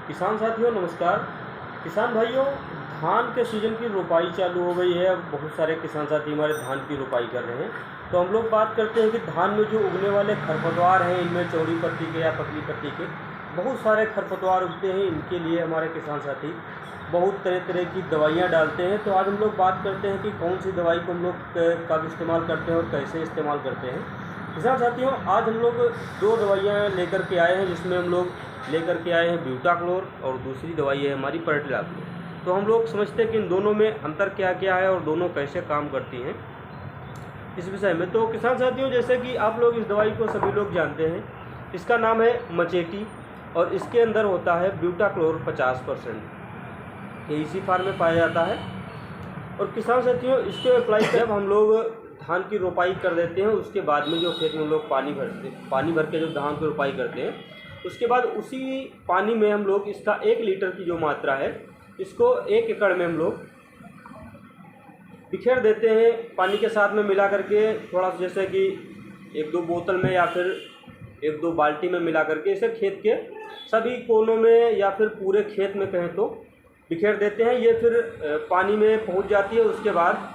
किसान साथियों नमस्कार। किसान भाइयों, धान के सीज़न की रोपाई चालू हो गई है। अब बहुत सारे किसान साथी हमारे धान की रोपाई कर रहे हैं। तो हम लोग बात करते हैं कि धान में जो उगने वाले खरपतवार हैं, इनमें चौड़ी पत्ती के या पतली पत्ती के बहुत सारे खरपतवार उगते हैं। इनके लिए हमारे किसान साथी बहुत तरह तरह की दवाइयाँ डालते हैं। तो आज हम लोग बात करते हैं कि कौन सी दवाई को हम लोग कब इस्तेमाल करते हैं और कैसे इस्तेमाल करते हैं। किसान साथियों, आज हम लोग दो दवाइयाँ लेकर के आए हैं, जिसमें हम लोग लेकर के आए हैं ब्यूटाक्लोर और दूसरी दवाई है हमारी पर्टिलाक्लोर। तो हम लोग समझते हैं कि इन दोनों में अंतर क्या क्या है और दोनों कैसे काम करती हैं, इस विषय में। तो किसान साथियों, जैसे कि आप लोग इस दवाई को सभी लोग जानते हैं, इसका नाम है मचेटी और इसके अंदर होता है ब्यूटाक्लोर 50%। ये इसी फार्म में पाया जाता है। और किसान साथियों, इसको अप्लाई जब हम लोग धान की रोपाई कर देते हैं, उसके बाद में जो खेत में हम लोग पानी भर के जो धान की रोपाई करते हैं, उसके बाद उसी पानी में हम लोग इसका 1 लीटर की जो मात्रा है, इसको 1 एकड़ में हम लोग बिखेर देते हैं। पानी के साथ में मिला करके थोड़ा सा, जैसे कि 1-2 बोतल में या फिर 1-2 बाल्टी में मिला करके इसे खेत के सभी कोनों में या फिर पूरे खेत में कहें तो बिखेर देते हैं। ये फिर पानी में पहुंच जाती है। उसके बाद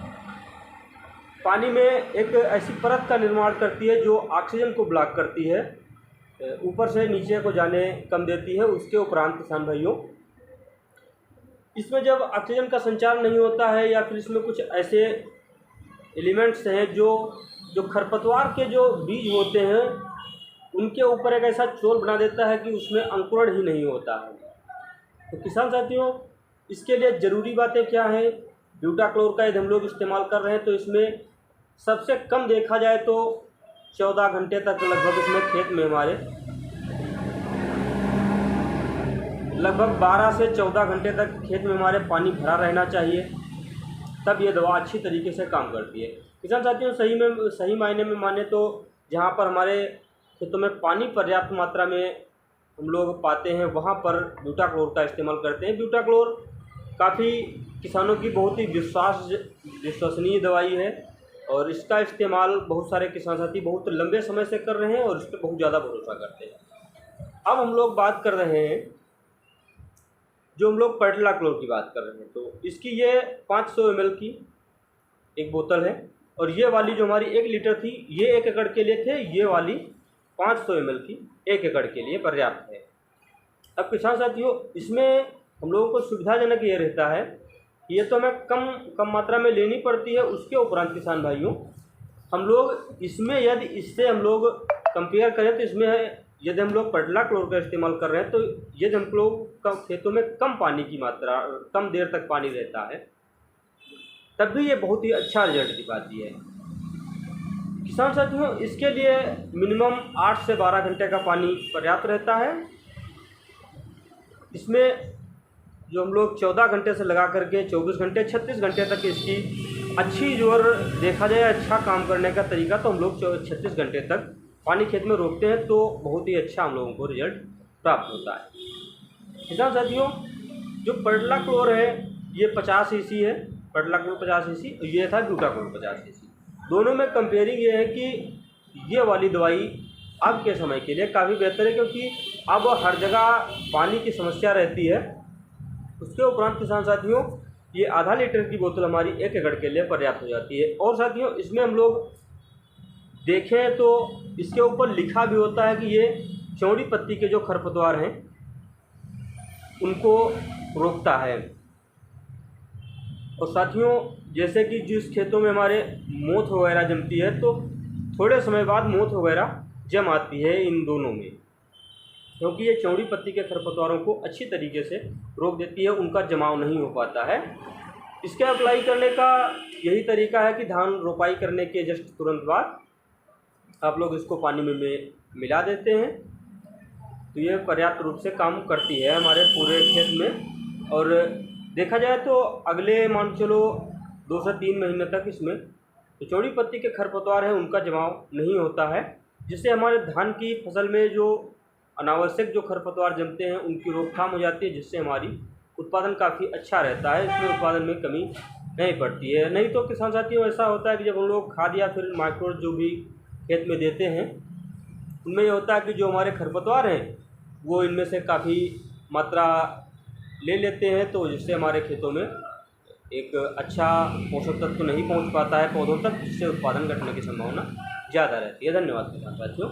पानी में एक ऐसी परत का निर्माण करती है जो ऑक्सीजन को ब्लॉक करती है, ऊपर से नीचे को जाने कम देती है। उसके उपरांत किसान भाइयों, इसमें जब ऑक्सीजन का संचार नहीं होता है या फिर इसमें कुछ ऐसे एलिमेंट्स हैं जो खरपतवार के जो बीज होते हैं, उनके ऊपर एक ऐसा चोल बना देता है कि उसमें अंकुरण ही नहीं होता है। तो किसान साथियों, इसके लिए ज़रूरी बातें क्या हैं? ब्यूटाक्लोर का यदि हम लोग इस्तेमाल कर रहे हैं तो इसमें सबसे कम देखा जाए तो 14 घंटे तक लगभग इसमें खेत में हमारे लगभग 12 से 14 घंटे तक खेत में हमारे पानी भरा रहना चाहिए, तब ये दवा अच्छी तरीके से काम करती है। किसान साथियों, सही मायने में माने तो जहाँ पर हमारे खेतों में पानी पर्याप्त मात्रा में हम लोग पाते हैं, वहाँ पर ब्यूटाक्लोर का इस्तेमाल करते हैं। ब्यूटाक्लोर काफ़ी किसानों की बहुत ही विश्वसनीय दवाई है और इसका इस्तेमाल बहुत सारे किसान साथी बहुत लंबे समय से कर रहे हैं और इस पर बहुत ज़्यादा भरोसा करते हैं। अब हम लोग बात कर रहे हैं, जो हम लोग पर्टिलाक्लोर की बात कर रहे हैं, तो इसकी ये 500 ml की एक बोतल है और ये वाली जो हमारी 1 लीटर थी, ये 1 एकड़ के लिए थे। ये वाली 500 ml की 1 एकड़ के लिए पर्याप्त है। अब किसान साथियों, इसमें हम लोगों को सुविधाजनक ये रहता है कि ये तो हमें कम मात्रा में लेनी पड़ती है। उसके उपरांत किसान भाइयों, हम लोग इसमें यदि इससे हम लोग कंपेयर करें तो इसमें यदि हम लोग पर्टिलाक्लोर का इस्तेमाल कर रहे हैं तो यदि हम लोग का खेतों में कम पानी की मात्रा, कम देर तक पानी रहता है, तब भी ये बहुत ही अच्छा रिजल्ट दिखाती है। किसान साथियों, इसके लिए मिनिमम 8 से 12 घंटे का पानी पर्याप्त रहता है। इसमें जो हम लोग 14 घंटे से लगा करके 24 घंटे 36 घंटे तक इसकी अच्छी, जो देखा जाए अच्छा काम करने का तरीका, तो हम लोग 36 घंटे तक पानी खेत में रोकते हैं तो बहुत ही अच्छा हम लोगों को रिजल्ट प्राप्त होता है। किसान साथियों, जो पर्टिलाक्लोर है ये 50 cc है, पर्टिलाक्लोर 50 cc, ये था ब्यूटाक्लोर 50 cc। दोनों में कंपेयरिंग ये है कि ये वाली दवाई अब के समय के लिए काफ़ी बेहतर है, क्योंकि अब हर जगह पानी की समस्या रहती है। उसके उपरांत किसान साथियों, ये आधा लीटर की बोतल हमारी 1 एकड़ के लिए पर्याप्त हो जाती है। और साथियों, इसमें हम लोग देखें तो इसके ऊपर लिखा भी होता है कि ये चौड़ी पत्ती के जो खरपतवार हैं उनको रोकता है। और साथियों, जैसे कि जिस खेतों में हमारे मोथ वगैरह जमती है, तो थोड़े समय बाद मोथ वगैरह जम आती है इन दोनों में, क्योंकि ये चौड़ी पत्ती के खरपतवारों को अच्छी तरीके से रोक देती है, उनका जमाव नहीं हो पाता है। इसके अप्लाई करने का यही तरीका है कि धान रोपाई करने के जस्ट तुरंत बाद आप लोग इसको पानी में मिला देते हैं, तो ये पर्याप्त रूप से काम करती है हमारे पूरे खेत में। और देखा जाए तो अगले मान चलो 2 से 3 महीने तक इसमें जो चौड़ी पत्ती के खरपतवार हैं उनका जमाव नहीं होता है, जिससे हमारे धान की फसल में जो अनावश्यक जो खरपतवार जमते हैं उनकी रोकथाम हो जाती है, जिससे हमारी उत्पादन काफ़ी अच्छा रहता है। इसमें उत्पादन में कमी नहीं पड़ती है। नहीं तो किसान साथियों, ऐसा होता है कि जब हम लोग खाद या फिर माइक्रो जो भी खेत में देते हैं, उनमें ये होता है कि जो हमारे खरपतवार हैं वो इनमें से काफ़ी मात्रा ले लेते हैं तो जिससे हमारे खेतों में एक अच्छा पोषक तत्व तो नहीं पहुंच पाता है पौधों तक, जिससे उत्पादन घटने की संभावना ज़्यादा रहती है। धन्यवाद किसान साथियों।